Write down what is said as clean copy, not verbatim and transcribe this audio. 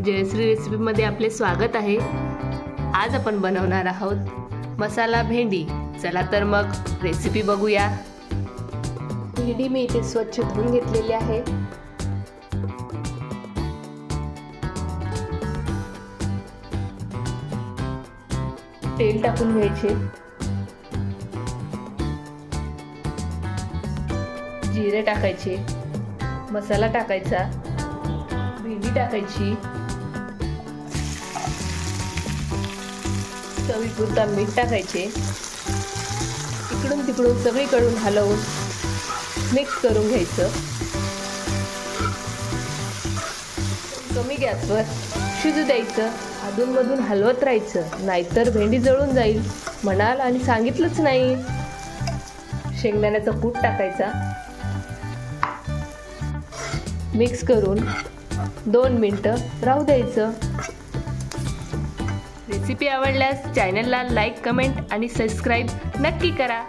जयश्री रेसिपीमध्ये आपले स्वागत आहे। आज आपण बनवणार आहोत मसाला भेंडी। चला तर मग रेसिपी बघूया। भेंडी मी इथे स्वच्छ धुवून घेतलेली आहे। तेल टाकून घ्यायचे, जिरे टाकायचे, मसाला टाकायचा, भेंडी टाकायची, चवीपुरता मीठ टाकायचे, इकडून तिकडून सगळीकडून हलवून मिक्स करून घ्यायचं। कमी गॅसवर शिजू द्यायचं, अधूनमधून हलवत राहायचं, नाहीतर भेंडी जळून जाईल म्हणाल आणि सांगितलंच नाही। शेंगदाण्याचा कूट टाकायचा, मिक्स करून 2 मिनिटं राहू द्यायचं। रेसिपी आवडल्यास चॅनलला लाईक, कमेंट आणि सबस्क्राईब नक्की करा।